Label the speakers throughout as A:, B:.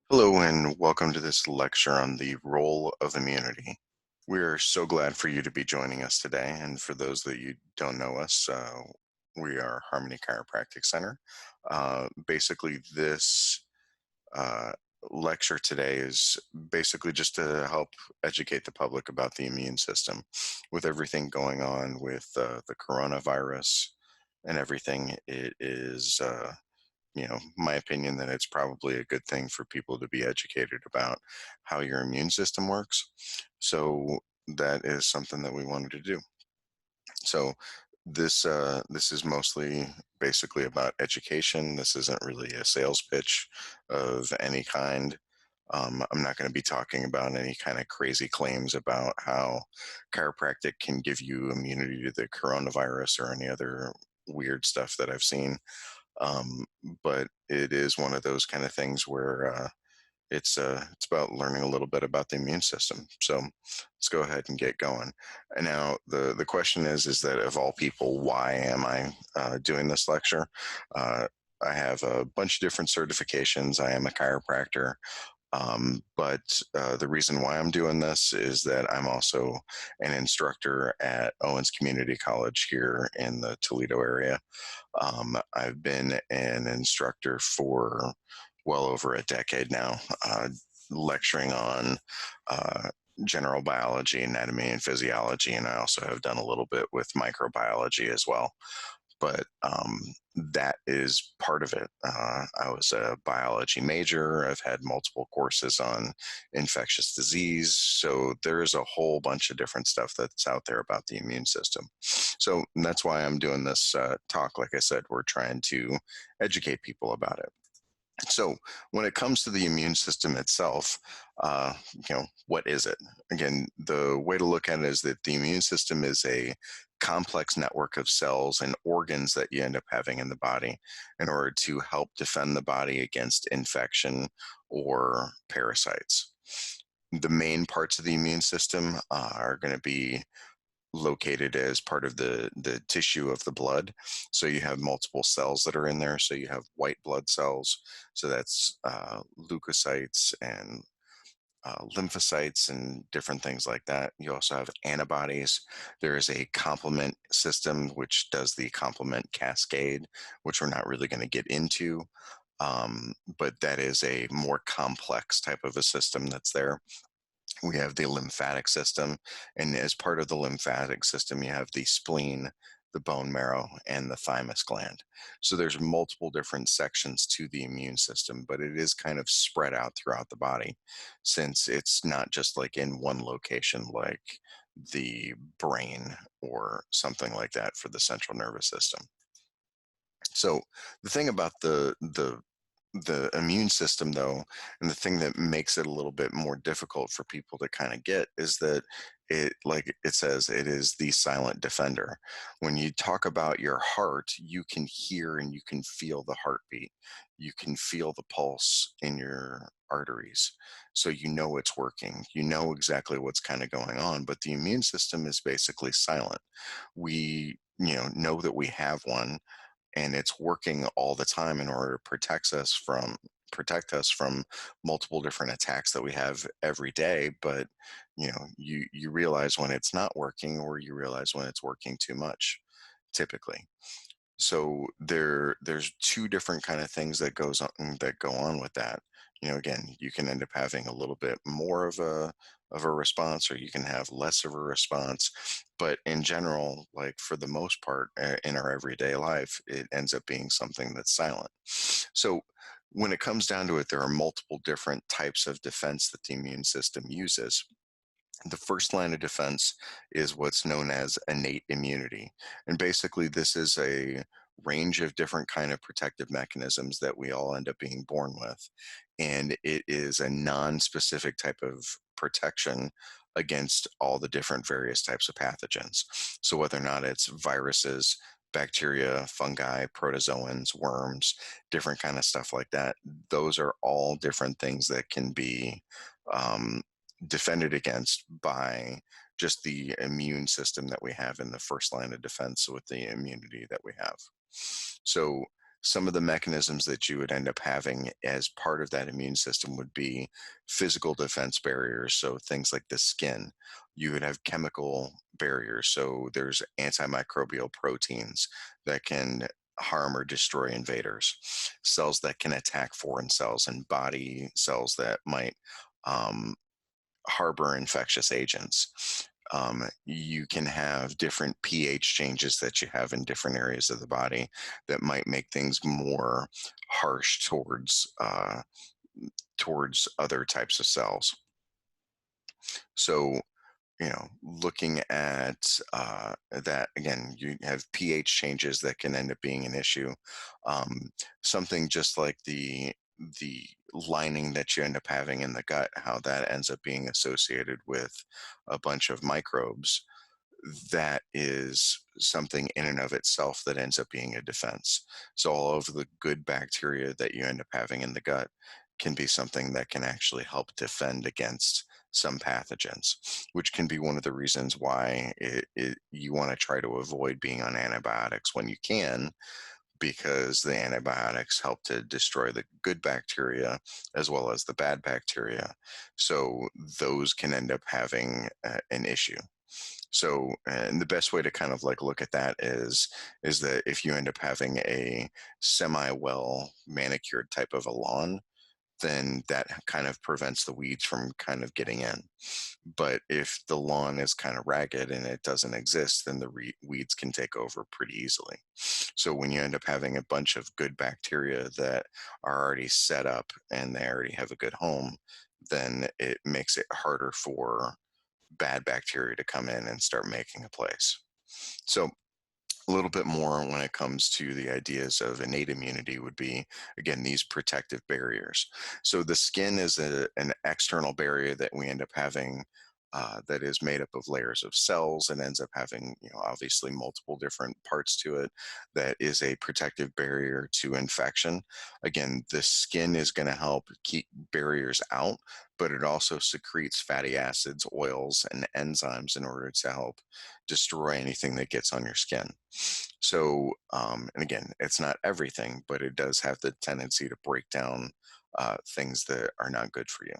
A: Hello, and welcome to this lecture on the role of immunity. We are so glad for you to be joining us today. And for those that you don't know us, we are Harmony Chiropractic Center. Basically, this uh, lecture today is basically just to help educate the public about the immune system. With everything going on with the coronavirus and everything, it is. My opinion that it's probably a good thing for people to be educated about how your immune system works. So that is something that we wanted to do. So this is mostly basically about education. This isn't really a sales pitch of any kind. I'm not going to be talking about any kind of crazy claims about how chiropractic can give you immunity to the coronavirus or any other weird stuff that I've seen. um, but it is one of those kind of things where it's about learning a little bit about the immune system. So let's go ahead and get going. And now the question is that of all people, why am I doing this lecture? Uh, I have a bunch of different certifications. I am a chiropractor. But the reason why I'm doing this is that I'm also an instructor at Owens Community College here in the Toledo area. I've been an instructor for well over a decade now, lecturing on uh, general biology, anatomy, and physiology, and I also have done a little bit with microbiology as well. But that is part of it. I was a biology major. I've had multiple courses on infectious disease. So there is a whole bunch of different stuff that's out there about the immune system. So that's why I'm doing this talk. Like I said, we're trying to educate people about it. So, when it comes to the immune system itself, what is it? Again, the way to look at it is that the immune system is a complex network of cells and organs that you end up having in the body in order to help defend the body against infection or parasites. The main parts of the immune system are going to be located as part of the tissue of the blood. So you have multiple cells that are in there. So you have white blood cells. So that's leukocytes and lymphocytes and different things like that. You also have antibodies. There is a complement system which does the complement cascade, which we're not really going to get into. But that is a more complex type of a system that's there. We have the lymphatic system, and as part of the lymphatic system you have the spleen, the bone marrow, and the thymus gland. So there's multiple different sections to the immune system, but it is kind of spread out throughout the body, since it's not just like in one location like the brain or something like that for the central nervous system. So the thing about the immune system, though, and the thing that makes it a little bit more difficult for people to kind of get is that it, like it says, it is the silent defender. When you talk about your heart, you can hear and you can feel the heartbeat. You can feel the pulse in your arteries. So you know it's working. You know exactly what's kind of going on, but the immune system is basically silent. We, know that we have one, and it's working all the time in order to protect us from multiple different attacks that we have every day. But you realize when it's not working, or you realize when it's working too much, typically. So there's two different kind of things that go on with that. Again, you can end up having a little bit more of a response, or you can have less of a response. But in general, like for the most part, in our everyday life, it ends up being something that's silent. So when it comes down to it, there are multiple different types of defense that the immune system uses. The first line of defense is what's known as innate immunity. And basically, this is a range of different kind of protective mechanisms that we all end up being born with. And it is a non-specific type of protection against all the different various types of pathogens. So whether or not it's viruses, bacteria, fungi, protozoans, worms, different kind of stuff like that, those are all different things that can be um, defended against by just the immune system that we have in the first line of defense with the immunity that we have. So, some of the mechanisms that you would end up having as part of that immune system would be physical defense barriers. So, things like the skin. You would have chemical barriers. So, there's antimicrobial proteins that can harm or destroy invaders, cells that can attack foreign cells, and body cells that might um, harbor infectious agents. You can have different pH changes that you have in different areas of the body that might make things more harsh towards other types of cells. So, looking at that again, you have pH changes that can end up being an issue. Something just like the lining that you end up having in the gut, how that ends up being associated with a bunch of microbes, that is something in and of itself that ends up being a defense. So all of the good bacteria that you end up having in the gut can be something that can actually help defend against some pathogens, which can be one of the reasons why you want to try to avoid being on antibiotics when you can, because the antibiotics help to destroy the good bacteria as well as the bad bacteria. So those can end up having an issue. So, and the best way to kind of like look at that is that if you end up having a semi well manicured type of a lawn, then that kind of prevents the weeds from kind of getting in. But if the lawn is kind of ragged and it doesn't exist, then the weeds can take over pretty easily. So when you end up having a bunch of good bacteria that are already set up and they already have a good home, then it makes it harder for bad bacteria to come in and start making a place. So a little bit more when it comes to the ideas of innate immunity would be, again, these protective barriers. So the skin is an external barrier that we end up having, that is made up of layers of cells and ends up having, obviously multiple different parts to it. That is a protective barrier to infection. Again, the skin is going to help keep barriers out, but it also secretes fatty acids, oils, and enzymes in order to help destroy anything that gets on your skin. So, and again, it's not everything, but it does have the tendency to break down things that are not good for you.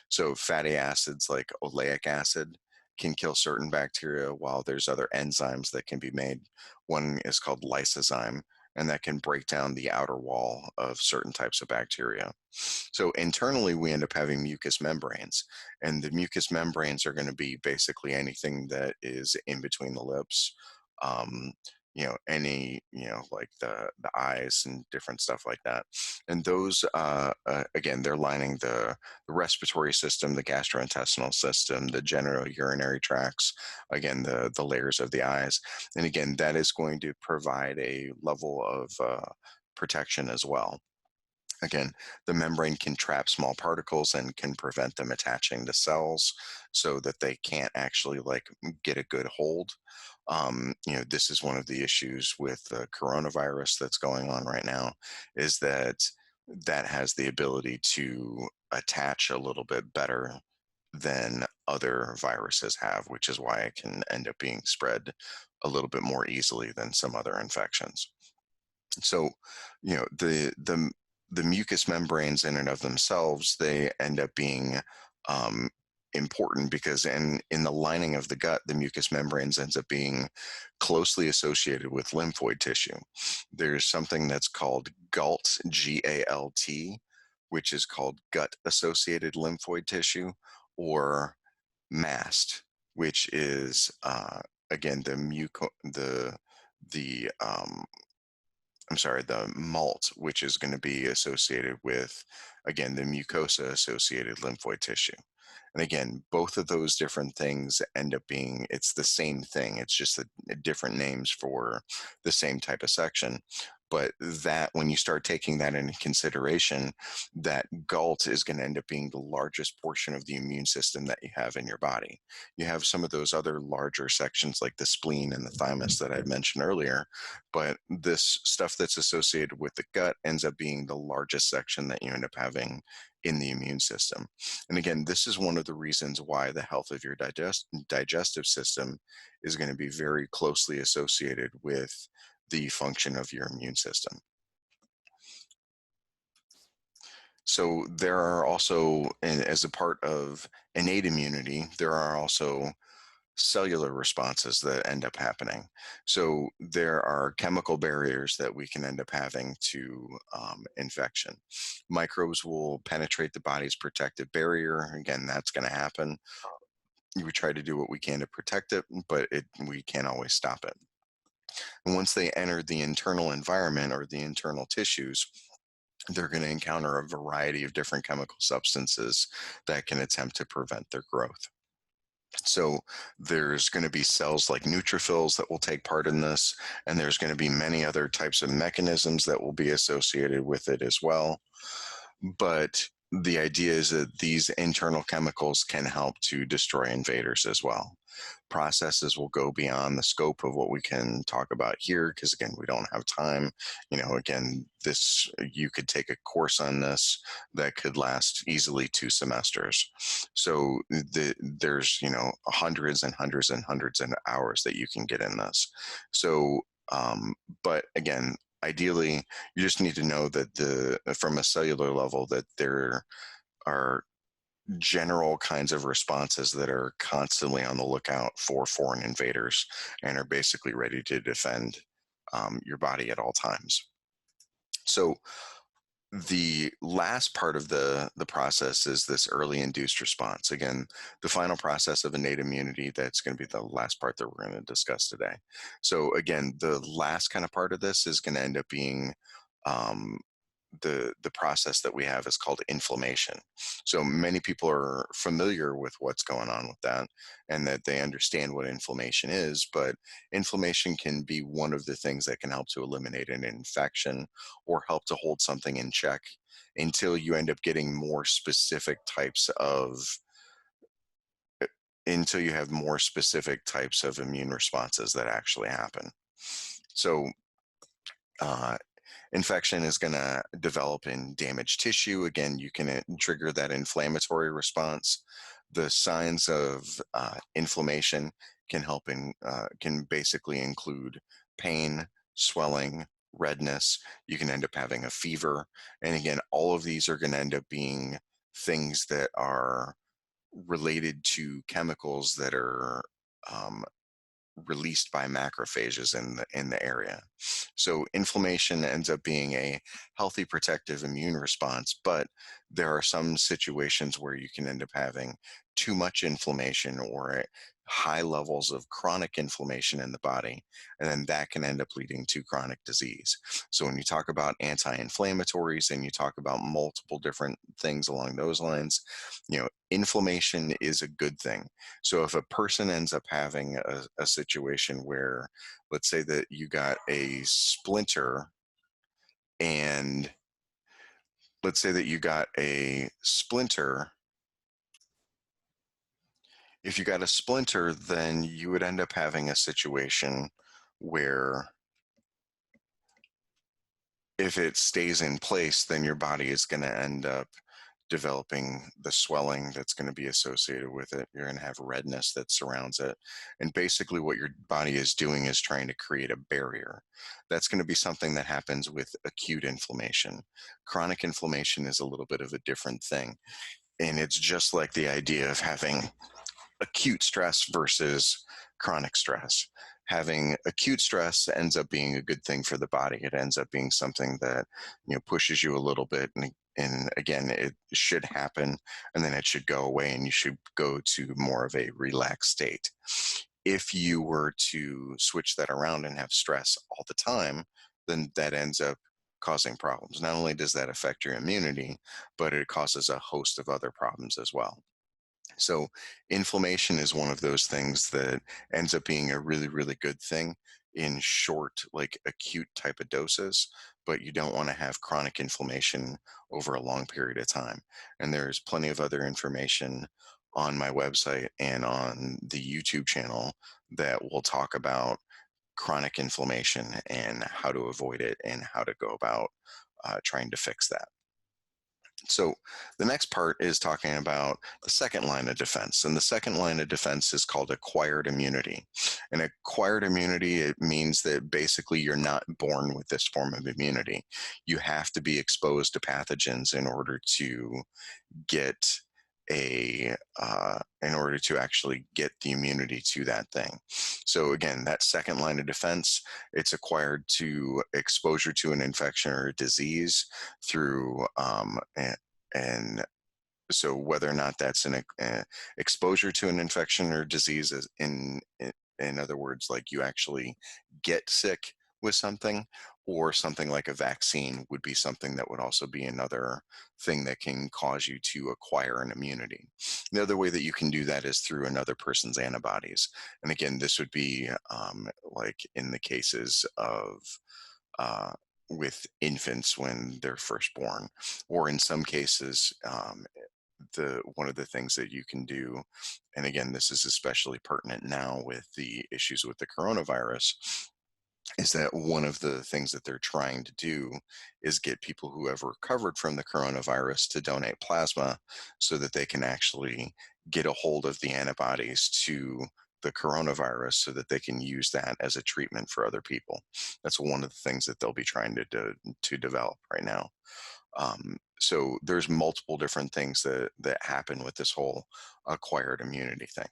A: So, fatty acids like oleic acid can kill certain bacteria, while there's other enzymes that can be made. One is called lysozyme, and that can break down the outer wall of certain types of bacteria. So internally, we end up having mucous membranes, and the mucous membranes are going to be basically anything that is in between the lips. Um, any, like the eyes and different stuff like that. And those, again, they're lining the respiratory system, the gastrointestinal system, the genitourinary tracts. Again, the layers of the eyes, and again, that is going to provide a level of protection as well. Again, the membrane can trap small particles and can prevent them attaching to cells so that they can't actually like get a good hold. This is one of the issues with the coronavirus that's going on right now, is that that has the ability to attach a little bit better than other viruses have, which is why it can end up being spread a little bit more easily than some other infections. So, the mucous membranes in and of themselves, they end up being um, important because in the lining of the gut, the mucous membranes ends up being closely associated with lymphoid tissue. There's something that's called GALT, GALT, which is called gut associated lymphoid tissue, or MAST, which is again the I'm sorry, the malt, which is going to be associated with, again, the mucosa associated lymphoid tissue. And again, both of those different things end up being, it's the same thing. It's just different names for the same type of section. But that, when you start taking that into consideration, that gult is going to end up being the largest portion of the immune system that you have in your body. You have some of those other larger sections like the spleen and the thymus that I mentioned earlier, but this stuff that's associated with the gut ends up being the largest section that you end up having in the immune system. And again, this is one of the reasons why the health of your digestive system is going to be very closely associated with the function of your immune system. So there are also, and as a part of innate immunity, there are also cellular responses that end up happening. So there are chemical barriers that we can end up having to infection. Microbes will penetrate the body's protective barrier. Again, that's going to happen. We try to do what we can to protect it, but we can't always stop it. And once they enter the internal environment or the internal tissues, they're going to encounter a variety of different chemical substances that can attempt to prevent their growth. So there's going to be cells like neutrophils that will take part in this, and there's going to be many other types of mechanisms that will be associated with it as well. But the idea is that these internal chemicals can help to destroy invaders as well. Processes will go beyond the scope of what we can talk about here because, again, we don't have time. Again, this, you could take a course on this that could last easily 2 semesters. So there's hundreds and hundreds and hundreds of hours that you can get in this. So but again, ideally, you just need to know that from a cellular level, that there are general kinds of responses that are constantly on the lookout for foreign invaders and are basically ready to defend your body at all times. So the last part of the process is this early induced response. Again, the final process of innate immunity, that's going to be the last part that we're going to discuss today. So again, the last kind of part of this is going to end up being um, the process that we have is called inflammation. So many people are familiar with what's going on with that and that they understand what inflammation is, but inflammation can be one of the things that can help to eliminate an infection or help to hold something in check until you end up getting more specific types of until you have more specific types of immune responses that actually happen. So uh, infection is going to develop in damaged tissue. Again, you can trigger that inflammatory response. The signs of inflammation can basically include pain, swelling, redness. You can end up having a fever, and again, all of these are going to end up being things that are related to chemicals that are um, released by macrophages in the area. So inflammation ends up being a healthy protective immune response, but there are some situations where you can end up having too much inflammation or high levels of chronic inflammation in the body, and then that can end up leading to chronic disease. So when you talk about anti-inflammatories and you talk about multiple different things along those lines, inflammation is a good thing. So if a person ends up having a situation where, let's say that you got a splinter, and let's say that you got a splinter, if you got a splinter, then you would end up having a situation where if it stays in place, then your body is going to end up developing the swelling that's going to be associated with it. You're going to have redness that surrounds it. And basically, what your body is doing is trying to create a barrier. That's going to be something that happens with acute inflammation. Chronic inflammation is a little bit of a different thing. And it's just like the idea of having acute stress versus chronic stress. Having acute stress ends up being a good thing for the body. It ends up being something that pushes you a little bit, and again, it should happen, and then it should go away, and you should go to more of a relaxed state. If you were to switch that around and have stress all the time, then that ends up causing problems. Not only does that affect your immunity, but it causes a host of other problems as well. So inflammation is one of those things that ends up being a really, really good thing. in short, like acute type of doses, but you don't want to have chronic inflammation over a long period of time. And there's plenty of other information on my website and on the YouTube channel that will talk about chronic inflammation and how to avoid it and how to go about trying to fix that. So the next part is talking about the second line of defense. And the second line of defense is called acquired immunity. And acquired immunity, it means that basically you're not born with this form of immunity. You have to be exposed to pathogens get in order to actually get the immunity to that thing. So again, that second line of defense, it's acquired to exposure to an infection or a disease through and so whether or not that's an exposure to an infection or disease is in other words, like you actually get sick with something, or something like a vaccine would be something that would also be another thing that can cause you to acquire an immunity. The other way that you can do that is through another person's antibodies. And again, this would be like in the cases of uh, with infants when they're first born, or in some cases, the one of the things that you can do, and again, this is especially pertinent now with the issues with the coronavirus, is that one of the things that they're trying to do is get people who have recovered from the coronavirus to donate plasma so that they can actually get a hold of the antibodies to the coronavirus so that they can use that as a treatment for other people. That's one of the things that they'll be trying to develop right now. So there's multiple different things that happen with this whole acquired immunity thing.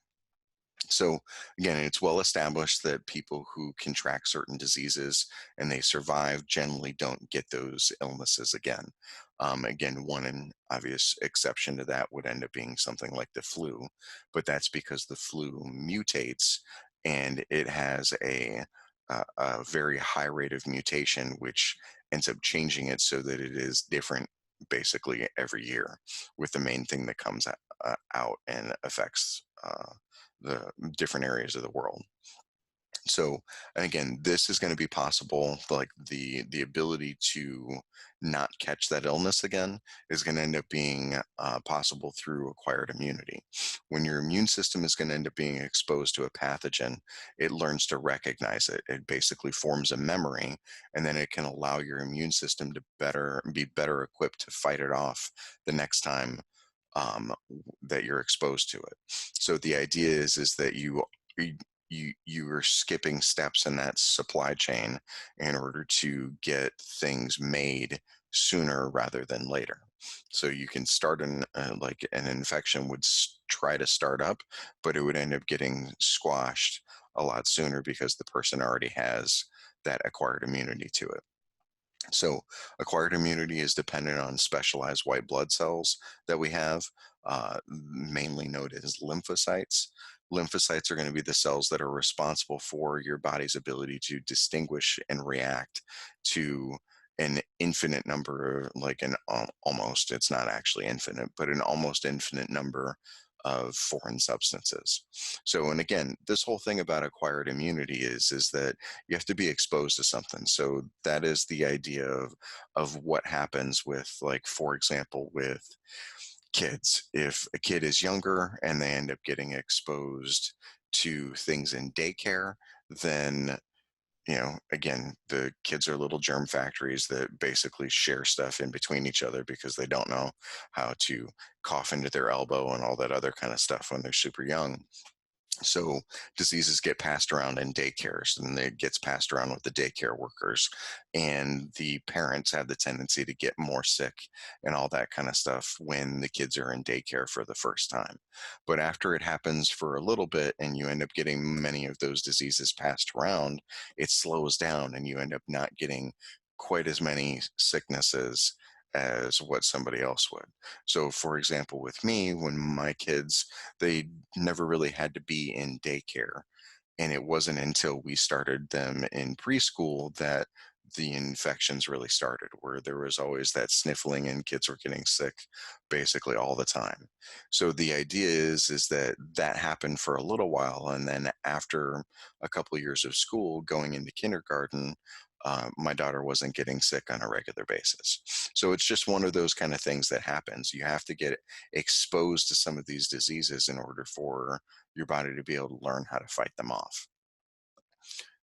A: So again, it's well established that people who contract certain diseases and they survive generally don't get those illnesses again. Again, one obvious exception to that would end up being something like the flu, but that's because the flu mutates and it has a very high rate of mutation, which ends up changing it so that it is different basically every year, with the main thing that comes out and affects the different areas of the world. So, and again, this is going to be possible. Like the ability to not catch that illness again is going to end up being possible through acquired immunity. When your immune system is going to end up being exposed to a pathogen, it learns to recognize it. It basically forms a memory, and then it can allow your immune system to be better equipped to fight it off the next time that you're exposed to it. So the idea is that you are skipping steps in that supply chain in order to get things made sooner rather than later. So you can start like an infection would try to start up, but it would end up getting squashed a lot sooner because the person already has that acquired immunity to it. So, acquired immunity is dependent on specialized white blood cells that we have, mainly known as lymphocytes. Lymphocytes are going to be the cells that are responsible for your body's ability to distinguish and react to an infinite number, like almost, it's not actually infinite, but an almost infinite number of foreign substances. So, and again, this whole thing about acquired immunity is that you have to be exposed to something. So that is the idea of what happens with, like, for example, with kids. If a kid is younger and they end up getting exposed to things in daycare, then again, the kids are little germ factories that basically share stuff in between each other because they don't know how to cough into their elbow and all that other kind of stuff when they're super young. So diseases get passed around in daycares, and it gets passed around with the daycare workers, and the parents have the tendency to get more sick and all that kind of stuff when the kids are in daycare for the first time. But after it happens for a little bit and you end up getting many of those diseases passed around, it slows down and you end up not getting quite as many sicknesses as what somebody else would. So for example, with me, when my kids, they never really had to be in daycare. And it wasn't until we started them in preschool that the infections really started, where there was always that sniffling and kids were getting sick basically all the time. So the idea is that that happened for a little while, and then after a couple of years of school, going into kindergarten, my daughter wasn't getting sick on a regular basis. So it's just one of those kind of things that happens. You have to get exposed to some of these diseases in order for your body to be able to learn how to fight them off.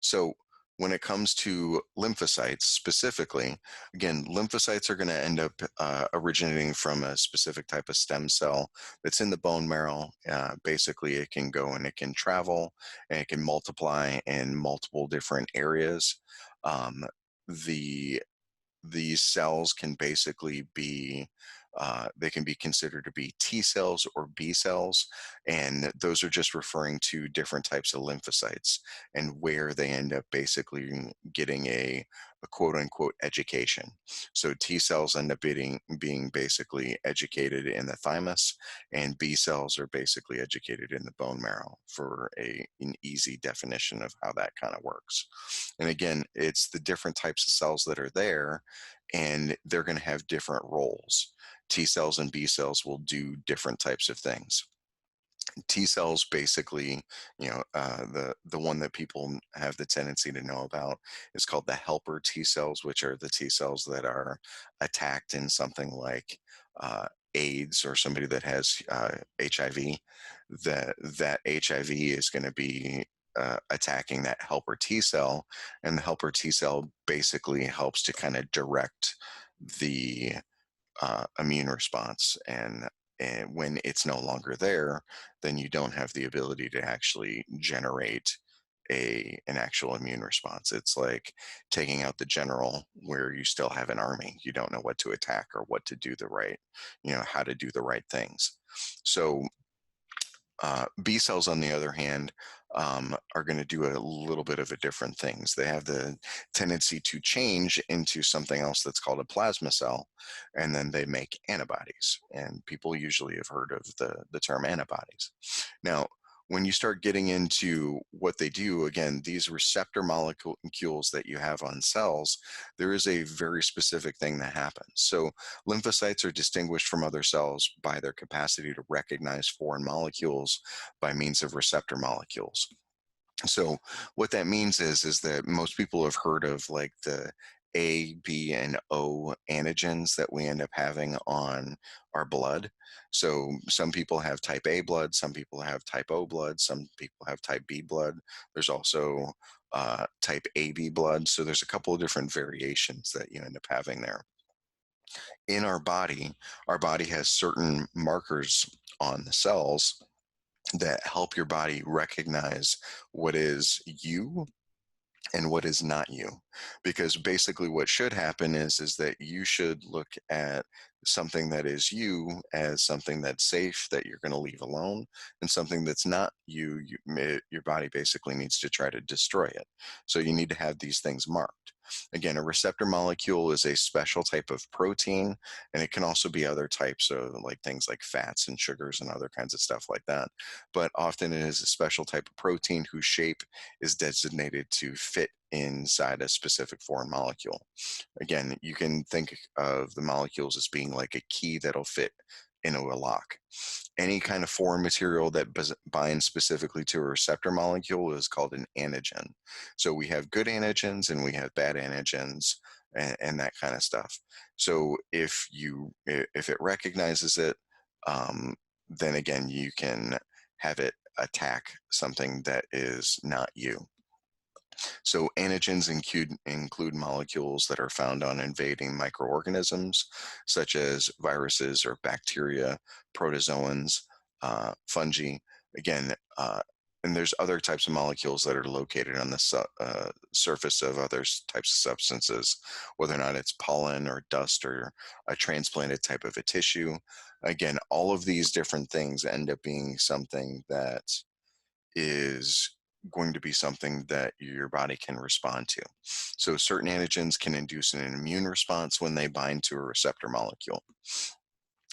A: So when it comes to lymphocytes specifically, again, lymphocytes are going to end up originating from a specific type of stem cell that's in the bone marrow. Basically, it can go and it can travel and it can multiply in multiple different areas. Um, the these cells can basically be they can be considered to be T cells or B cells, and those are just referring to different types of lymphocytes and where they end up basically getting a quote unquote education. So T cells end up being basically educated in the thymus, and B cells are basically educated in the bone marrow for an easy definition of how that kind of works. And again, it's the different types of cells that are there, and they're going to have different roles. T cells and B cells will do different types of things. T cells basically, the one that people have the tendency to know about is called the helper T cells, which are the T cells that are attacked in something like AIDS or somebody that has HIV. That HIV is going to be attacking that helper T cell, and the helper T cell basically helps to kind of direct the immune response. And when it's no longer there, then you don't have the ability to actually generate an actual immune response. It's like taking out the general where you still have an army. You don't know what to attack or what to do the right, how to do the right things. So B cells, on the other hand, are going to do a little bit of a different things. They have the tendency to change into something else that's called a plasma cell, and then they make antibodies. And people usually have heard of the term antibodies. Now, when you start getting into what they do, again, these receptor molecules that you have on cells, there is a very specific thing that happens. So lymphocytes are distinguished from other cells by their capacity to recognize foreign molecules by means of receptor molecules. So what that means is that most people have heard of like the A, B, and O antigens that we end up having on our blood. So some people have type A blood, some people have type O blood, some people have type B blood. There's also type AB blood. So there's a couple of different variations that you end up having there. In our body has certain markers on the cells that help your body recognize what is you and what is not you. Because basically what should happen is that you should look at something that is you as something that's safe, that you're going to leave alone, and something that's not you, your body basically needs to try to destroy it. So you need to have these things marked. Again, a receptor molecule is a special type of protein, and it can also be other types of like things like fats and sugars and other kinds of stuff like that. But often it is a special type of protein whose shape is designated to fit inside a specific foreign molecule. Again, you can think of the molecules as being like a key that'll fit into a lock. Any kind of foreign material that binds specifically to a receptor molecule is called an antigen. So we have good antigens and we have bad antigens, and that kind of stuff. So if it recognizes it, then again you can have it attack something that is not you. So antigens include molecules that are found on invading microorganisms, such as viruses or bacteria, protozoans, fungi. Again, and there's other types of molecules that are located on the surface of other types of substances, whether or not it's pollen or dust or a transplanted type of a tissue. Again, all of these different things end up being something that is going to be something that your body can respond to. So certain antigens can induce an immune response when they bind to a receptor molecule.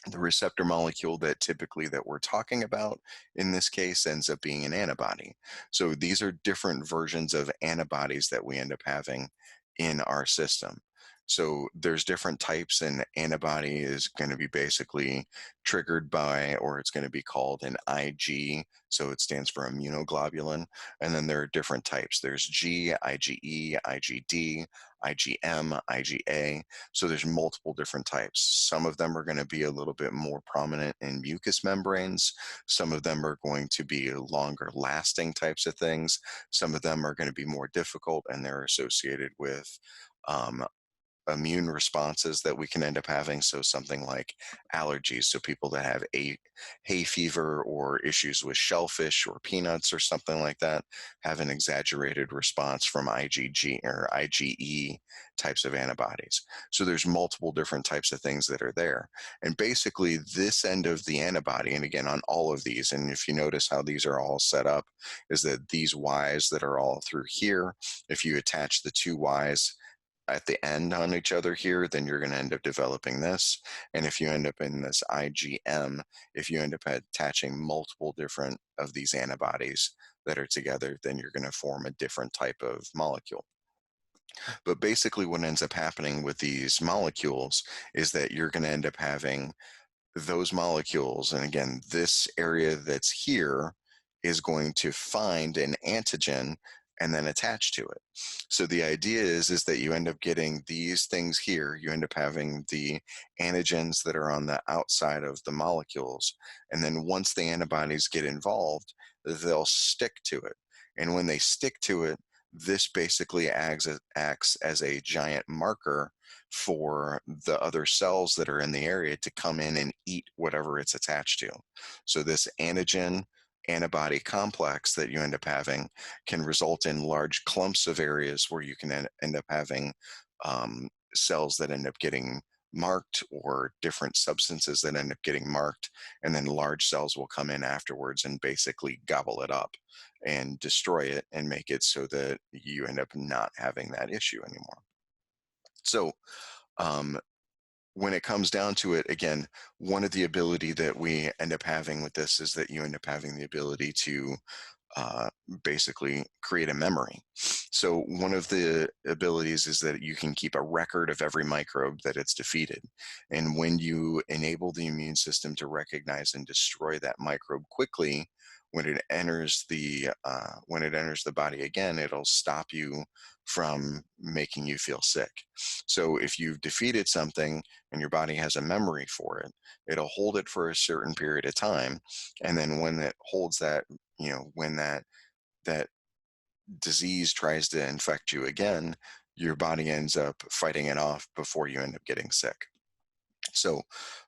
A: The receptor molecule that we're talking about in this case ends up being an antibody. So these are different versions of antibodies that we end up having in our system. So there's different types, and antibody is going to be basically triggered by, or it's going to be called an IG. So it stands for immunoglobulin. And then there are different types. There's G, IgE, IgD, IgM, IgA. So there's multiple different types. Some of them are going to be a little bit more prominent in mucous membranes. Some of them are going to be longer lasting types of things. Some of them are going to be more difficult, and they're associated with um, immune responses that we can end up having. So something like allergies. So people that have a hay fever or issues with shellfish or peanuts or something like that have an exaggerated response from IgG or IgE types of antibodies. So there's multiple different types of things that are there. And basically this end of the antibody, and again on all of these, and if you notice how these are all set up, is that these Ys that are all through here, if you attach the two Ys at the end on each other here, then you're going to end up developing this. And if you end up in this IgM, if you end up attaching multiple different of these antibodies that are together, then you're going to form a different type of molecule. But basically, what ends up happening with these molecules is that you're going to end up having those molecules. And again, this area that's here is going to find an antigen and then attach to it. So the idea is that you end up getting these things here. You end up having the antigens that are on the outside of the molecules. And then once the antibodies get involved, they'll stick to it. And when they stick to it, this basically acts as a giant marker for the other cells that are in the area to come in and eat whatever it's attached to. So this antigen antibody complex that you end up having can result in large clumps of areas where you can end up having cells that end up getting marked, or different substances that end up getting marked, and then large cells will come in afterwards and basically gobble it up and destroy it and make it so that you end up not having that issue anymore. So um, when it comes down to it, again, one of the ability that we end up having with this is that you end up having the ability to uh, basically create a memory. So one of the abilities is that you can keep a record of every microbe that it's defeated. And when you enable the immune system to recognize and destroy that microbe quickly, when it enters the body again, it'll stop you from making you feel sick. So if you've defeated something and your body has a memory for it, it'll hold it for a certain period of time. And then when it holds that, when that disease tries to infect you again, your body ends up fighting it off before you end up getting sick. So,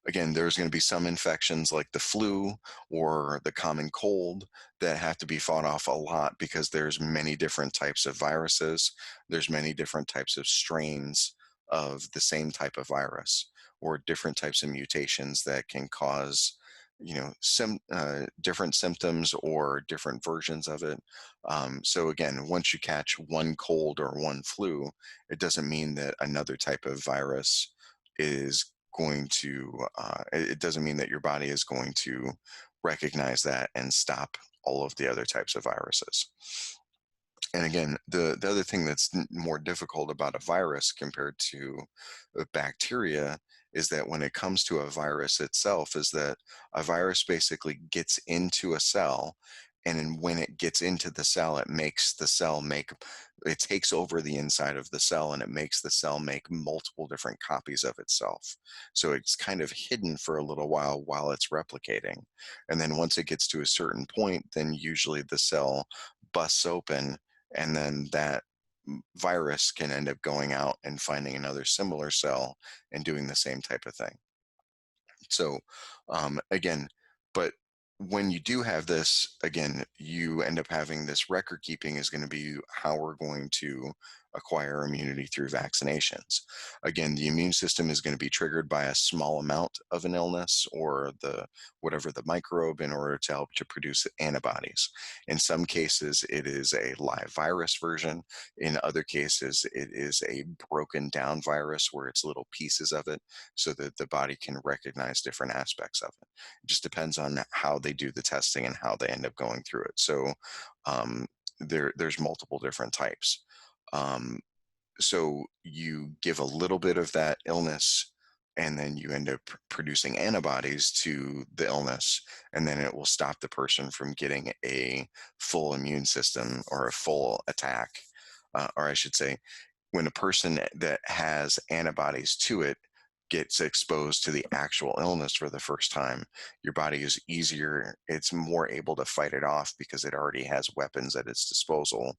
A: again, there's going to be some infections like the flu or the common cold that have to be fought off a lot because there's many different types of viruses. There's many different types of strains of the same type of virus, or different types of mutations that can cause, different symptoms or different versions of it. So again, once you catch one cold or one flu, it doesn't mean that another type of virus is it doesn't mean that your body is going to recognize that and stop all of the other types of viruses. And again, the other thing that's more difficult about a virus compared to a bacteria is that when it comes to a virus itself, is that a virus basically gets into a cell, and then when it gets into the cell, it takes over the inside of the cell, and it makes the cell make multiple different copies of itself. So it's kind of hidden for a little while it's replicating. And then once it gets to a certain point, then usually the cell busts open, and then that virus can end up going out and finding another similar cell and doing the same type of thing. So, again, but when you do have this, again, you end up having this record keeping is going to be how we're going to acquire immunity through vaccinations. Again, the immune system is going to be triggered by a small amount of an illness or whatever the microbe in order to help to produce antibodies. In some cases, it is a live virus version. In other cases, it is a broken down virus where it's little pieces of it so that the body can recognize different aspects of it. It just depends on how they do the testing and how they end up going through it. So there's multiple different types. Um, So you give a little bit of that illness, and then you end up producing antibodies to the illness, and then it will stop the person from getting a full immune system or a full attack. Or I should say, when a person that has antibodies to it gets exposed to the actual illness for the first time, your body is easier, it's more able to fight it off because it already has weapons at its disposal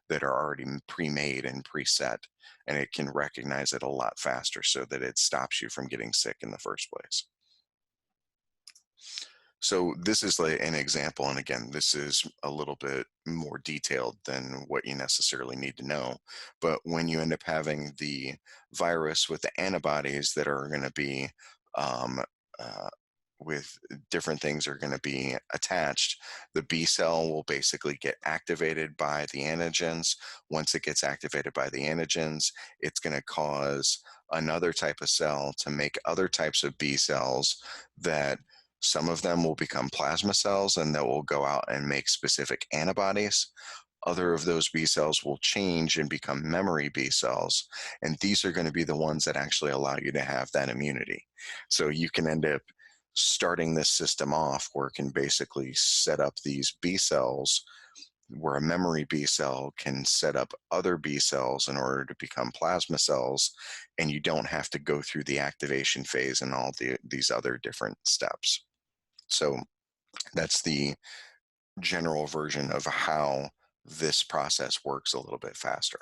A: that are already pre-made and preset, and it can recognize it a lot faster so that it stops you from getting sick in the first place. So this is like an example, and again, this is a little bit more detailed than what you necessarily need to know. But when you end up having the virus with the antibodies that are going to be um, uh, with different things are going to be attached, the B cell will basically get activated by the antigens. Once it gets activated by the antigens, it's going to cause another type of cell to make other types of B cells that some of them will become plasma cells and that will go out and make specific antibodies. Other of those B cells will change and become memory B cells. And these are going to be the ones that actually allow you to have that immunity. So you can end up starting this system off where it can basically set up these B cells where a memory B cell can set up other B cells in order to become plasma cells, and you don't have to go through the activation phase and all these other different steps. So that's the general version of how this process works a little bit faster.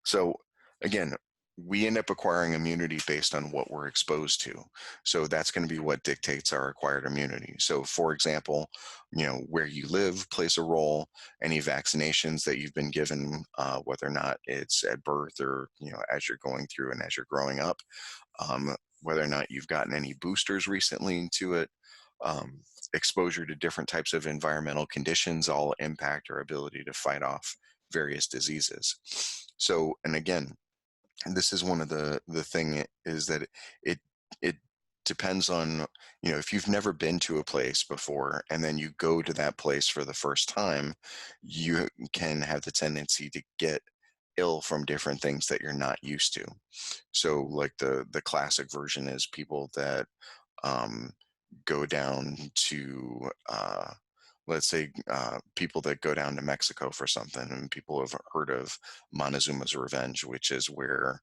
A: So again, we end up acquiring immunity based on what we're exposed to. So that's going to be what dictates our acquired immunity. So for example, where you live plays a role, any vaccinations that you've been given, whether or not it's at birth or, as you're going through and as you're growing up, whether or not you've gotten any boosters recently into it, um, exposure to different types of environmental conditions all impact our ability to fight off various diseases. So, and again, this is one of the thing is that it depends on, if you've never been to a place before and then you go to that place for the first time, you can have the tendency to get ill from different things that you're not used to. So like the classic version is people that um, go down to let's say people that go down to Mexico for something, and people have heard of Montezuma's Revenge, which is where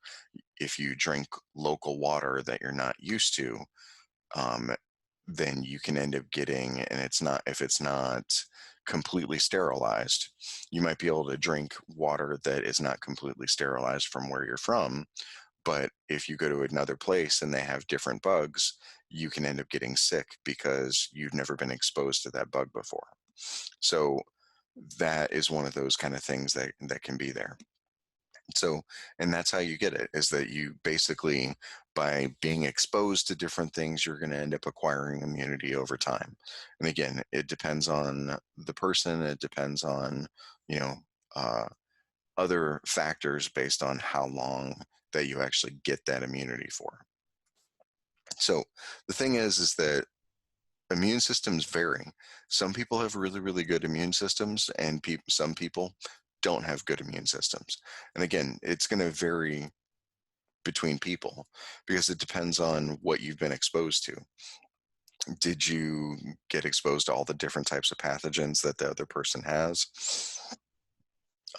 A: if you drink local water that you're not used to, um, then you can end up getting, and it's not, if it's not completely sterilized, you might be able to drink water that is not completely sterilized from where you're from, but if you go to another place and they have different bugs, you can end up getting sick because you've never been exposed to that bug before. So that is one of those kind of things that can be there. So, and that's how you get it, is that you basically, by being exposed to different things, you're going to end up acquiring immunity over time. And again, it depends on the person. It depends on, you know, uh, other factors based on how long that you actually get that immunity for. So the thing is that immune systems vary. Some people have really, really good immune systems, and some people don't have good immune systems. And again, it's going to vary between people because it depends on what you've been exposed to. Did you get exposed to all the different types of pathogens that the other person has?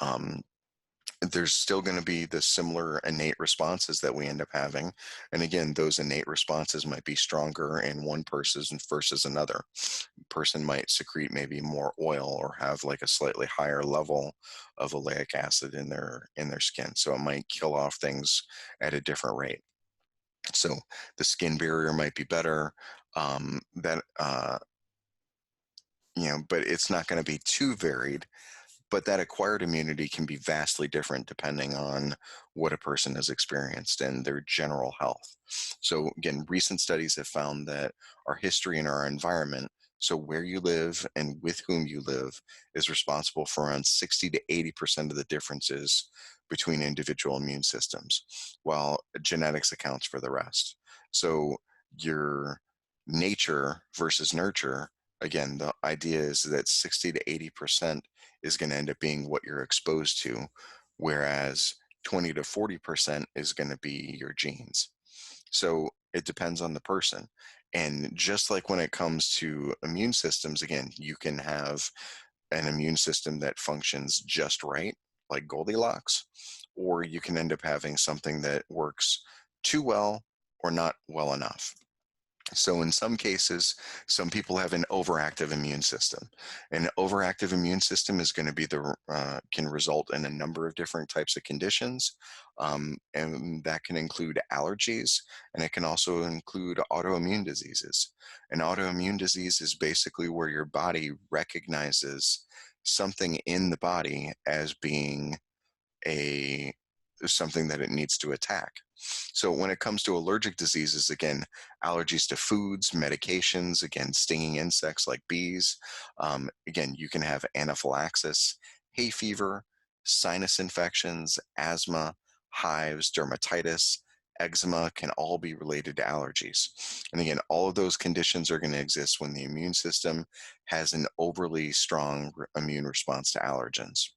A: Um, there's still going to be the similar innate responses that we end up having. And again, those innate responses might be stronger in one person versus another. Person might secrete maybe more oil or have like a slightly higher level of oleic acid in their skin. So it might kill off things at a different rate. So the skin barrier might be better. That but it's not going to be too varied, but that acquired immunity can be vastly different depending on what a person has experienced and their general health. So, again, recent studies have found that our history and our environment, so where you live and with whom you live, is responsible for around 60 to 80% of the differences between individual immune systems, while genetics accounts for the rest. So, your nature versus nurture, again, the idea is that 60 to 80% is going to end up being what you're exposed to. Whereas 20 to 40% is going to be your genes. So it depends on the person. And just like when it comes to immune systems, again, you can have an immune system that functions just right, like Goldilocks, or you can end up having something that works too well or not well enough. So, in some cases, some people have an overactive immune system. An overactive immune system is going to be can result in a number of different types of conditions, and that can include allergies, and it can also include autoimmune diseases. An autoimmune disease is basically where your body recognizes something in the body as being a something that it needs to attack. So when it comes to allergic diseases, again, allergies to foods, medications, again, stinging insects like bees. Again, you can have anaphylaxis, hay fever, sinus infections, asthma, hives, dermatitis, eczema can all be related to allergies. And again, all of those conditions are going to exist when the immune system has an overly strong immune response to allergens.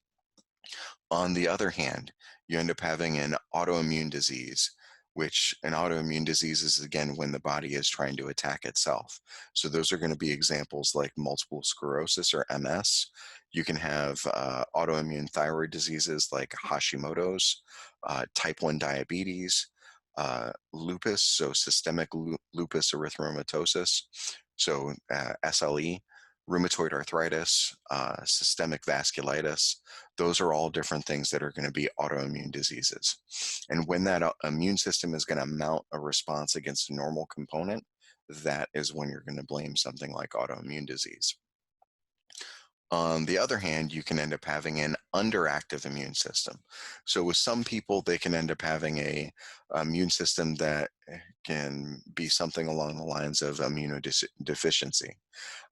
A: On the other hand, you end up having an autoimmune disease, which an autoimmune disease is again when the body is trying to attack itself. So those are going to be examples like multiple sclerosis or MS. You can have autoimmune thyroid diseases like Hashimoto's, type 1 diabetes, lupus, so systemic lupus erythematosus, so SLE, rheumatoid arthritis, systemic vasculitis. Those are all different things that are going to be autoimmune diseases. And when that immune system is going to mount a response against a normal component, that is when you're going to blame something like autoimmune disease. On the other hand, you can end up having an underactive immune system. So with some people, they can end up having a immune system that can be something along the lines of immunodeficiency.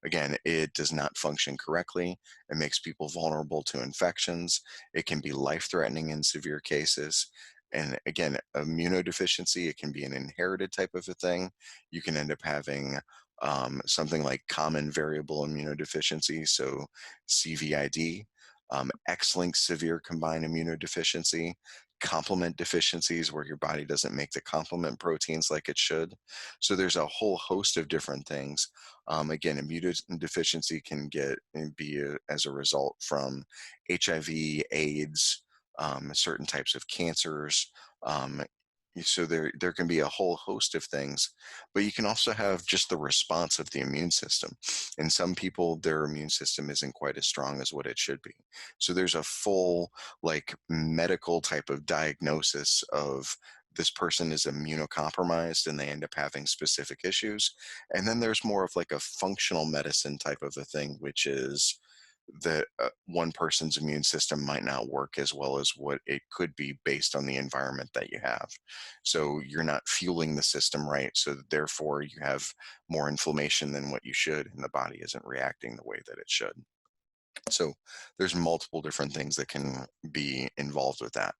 A: Again, it does not function correctly. It makes people vulnerable to infections. It can be life-threatening in severe cases. And again, immunodeficiency, it can be an inherited type of a thing. You can end up having something like common variable immunodeficiency, so CVID, X-linked severe combined immunodeficiency, complement deficiencies where your body doesn't make the complement proteins like it should. So there's a whole host of different things. Again, immunodeficiency can be as a result from HIV, AIDS, certain types of cancers. Um, so there can be a whole host of things, but you can also have just the response of the immune system. And some people, their immune system isn't quite as strong as what it should be. So there's a full like medical type of diagnosis of this person is immunocompromised and they end up having specific issues. And then there's more of like a functional medicine type of a thing, which is that one person's immune system might not work as well as what it could be based on the environment that you have. So you're not fueling the system right. So therefore, you have more inflammation than what you should, and the body isn't reacting the way that it should. So there's multiple different things that can be involved with that.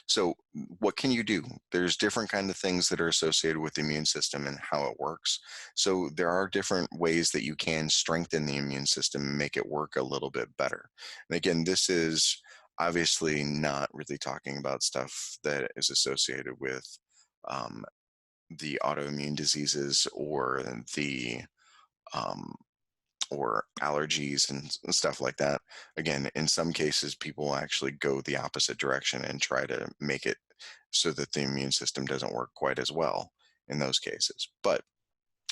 A: So what can you do? There's different kind of things that are associated with the immune system and how it works. So there are different ways that you can strengthen the immune system and make it work a little bit better. And again, this is obviously not really talking about stuff that is associated with um, the autoimmune diseases um, or allergies and stuff like that. Again, in some cases, people actually go the opposite direction and try to make it so that the immune system doesn't work quite as well in those cases. But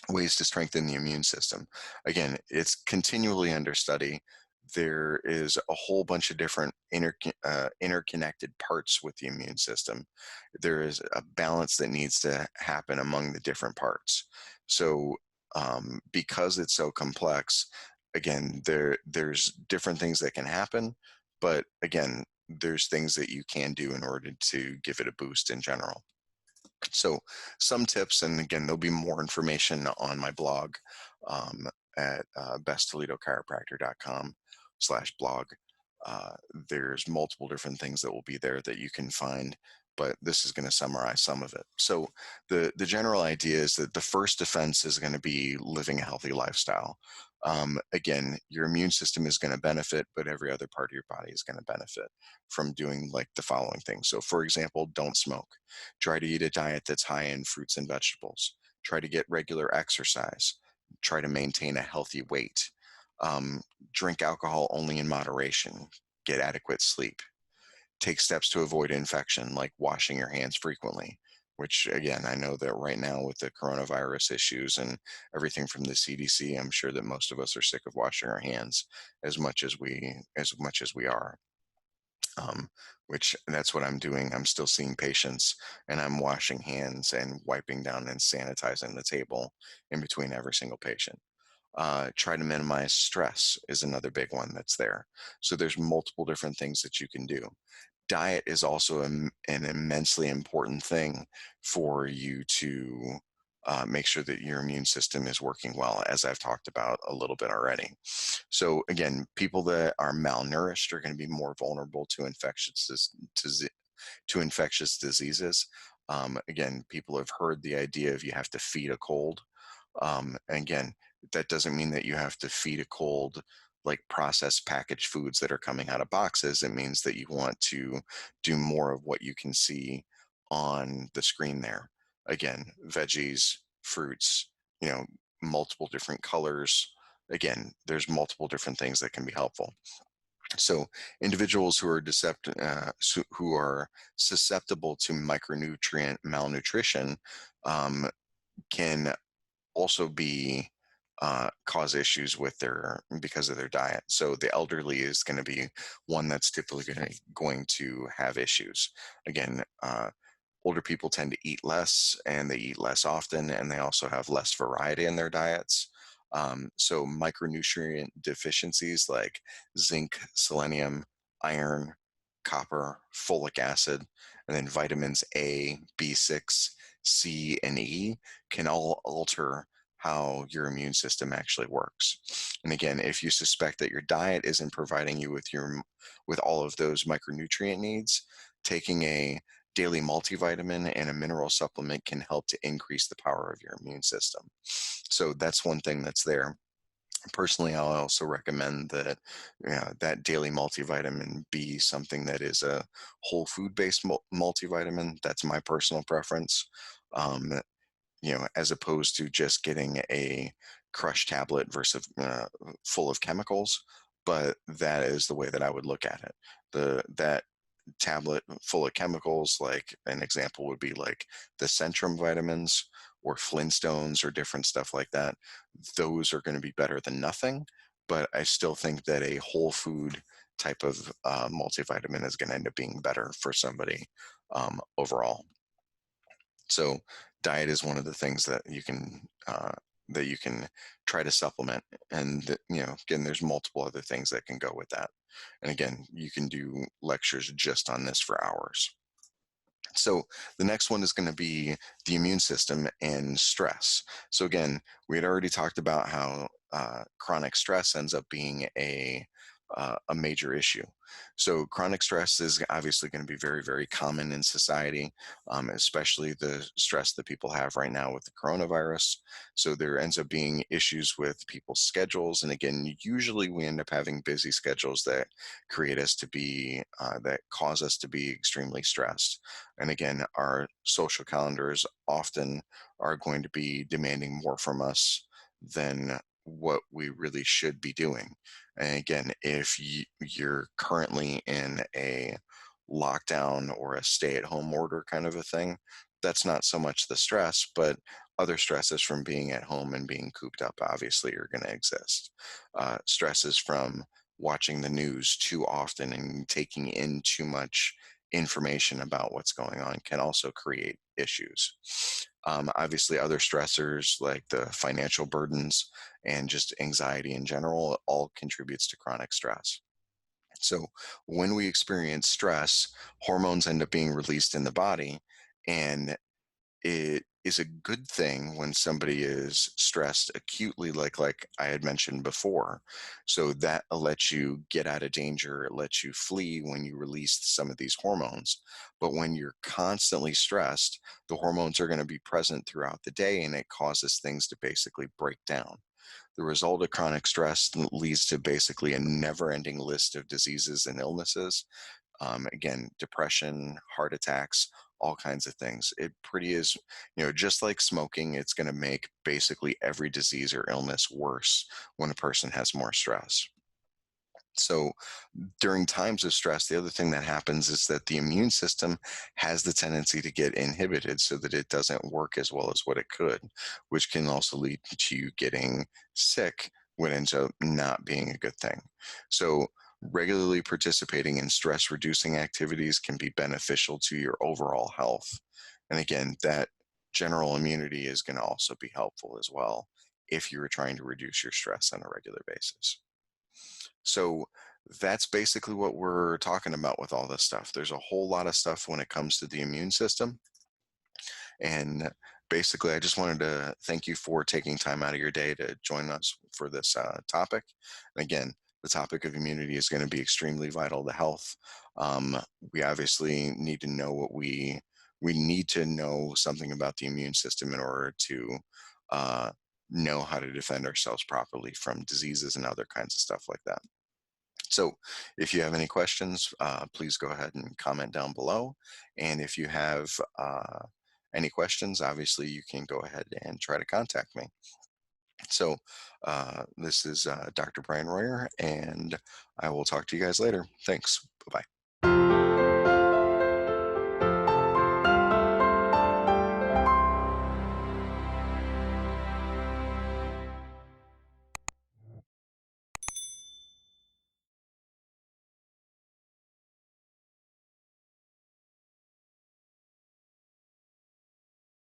A: ways to strengthen the immune system. Again, it's continually under study. There is a whole bunch of different interconnected parts with the immune system. There is a balance that needs to happen among the different parts. So, because it's so complex, again, there's different things that can happen, but again, there's things that you can do in order to give it a boost in general. So some tips, and again, there'll be more information on my blog um, at besttoledochiropractor.com/blog. There's multiple different things that will be there that you can find, but this is going to summarize some of it. So the general idea is that the first defense is going to be living a healthy lifestyle. Again, your immune system is going to benefit, but every other part of your body is going to benefit from doing like the following things. So, for example, don't smoke. Try to eat a diet that's high in fruits and vegetables. Try to get regular exercise. Try to maintain a healthy weight. Um, Drink alcohol only in moderation. Get adequate sleep. Take steps to avoid infection, like washing your hands frequently. Which, again, I know that right now with the coronavirus issues and everything from the CDC, I'm sure that most of us are sick of washing our hands as much as we are. Um, which that's what I'm doing. I'm still seeing patients, and I'm washing hands and wiping down and sanitizing the table in between every single patient. Try to minimize stress is another big one that's there. So there's multiple different things that you can do. Diet is also an immensely important thing for you to make sure that your immune system is working well, as I've talked about a little bit already. So again, people that are malnourished are going to be more vulnerable to to infectious diseases. Again, people have heard the idea of you have to feed a cold. And again, that doesn't mean that you have to feed a cold like processed packaged foods that are coming out of boxes. It means that you want to do more of what you can see on the screen there. Again, veggies, fruits, you know, multiple different colors. Again, there's multiple different things that can be helpful. So individuals who are susceptible to micronutrient malnutrition um, can also be cause issues with their because of their diet. So the elderly is going to be one that's typically going to have issues. Again, older people tend to eat less and they eat less often, and they also have less variety in their diets. So micronutrient deficiencies like zinc, selenium, iron, copper, folic acid, and then vitamins A, B6, C, and E can all alter how your immune system actually works. And again, if you suspect that your diet isn't providing you with all of those micronutrient needs, taking a daily multivitamin and a mineral supplement can help to increase the power of your immune system. So that's one thing that's there. Personally, I'll also recommend that that daily multivitamin be something that is a whole food based multivitamin. That's my personal preference. Um, as opposed to just getting a crush tablet versus full of chemicals. But that is the way that I would look at it. That tablet full of chemicals, like an example would be like the Centrum vitamins or Flintstones or different stuff like that. Those are going to be better than nothing. But I still think that a whole food type of multivitamin is going to end up being better for somebody overall. So diet is one of the things that you can try to supplement, and again, there's multiple other things that can go with that. And again, you can do lectures just on this for hours. So the next one is going to be the immune system and stress. So again, we had already talked about how chronic stress ends up being a major issue. So chronic stress is obviously going to be very, very common in society, especially the stress that people have right now with the coronavirus. So there ends up being issues with people's schedules, and again, usually we end up having busy schedules that that cause us to be extremely stressed. And again, our social calendars often are going to be demanding more from us than what we really should be doing. And again, if you're currently in a lockdown or a stay at home order kind of a thing, that's not so much the stress, but other stresses from being at home and being cooped up obviously are going to exist. Stresses from watching the news too often and taking in too much information about what's going on can also create issues. Obviously, other stressors like the financial burdens and just anxiety in general all contributes to chronic stress. So when we experience stress, hormones end up being released in the body, and it is a good thing when somebody is stressed acutely, like I had mentioned before. So that lets you get out of danger, it lets you flee when you release some of these hormones. But when you're constantly stressed, the hormones are going to be present throughout the day, and it causes things to basically break down. The result of chronic stress leads to basically a never ending list of diseases and illnesses. Again, depression, heart attacks, all kinds of things. It pretty is, just like smoking, it's going to make basically every disease or illness worse when a person has more stress. So, during times of stress, the other thing that happens is that the immune system has the tendency to get inhibited so that it doesn't work as well as what it could, which can also lead to you getting sick, what ends up not being a good thing. So, regularly participating in stress reducing activities can be beneficial to your overall health. And again, that general immunity is going to also be helpful as well if you're trying to reduce your stress on a regular basis. So that's basically what we're talking about with all this stuff. There's a whole lot of stuff when it comes to the immune system. And basically, I just wanted to thank you for taking time out of your day to join us for this topic. And again, the topic of immunity is going to be extremely vital to health. Um, we obviously need to know we need to know something about the immune system in order to uh, know how to defend ourselves properly from diseases and other kinds of stuff like that. So, if you have any questions, please go ahead and comment down below. And if you have any questions, obviously you can go ahead and try to contact me. So, this is Dr. Brian Royer, and I will talk to you guys later. Thanks. Bye bye.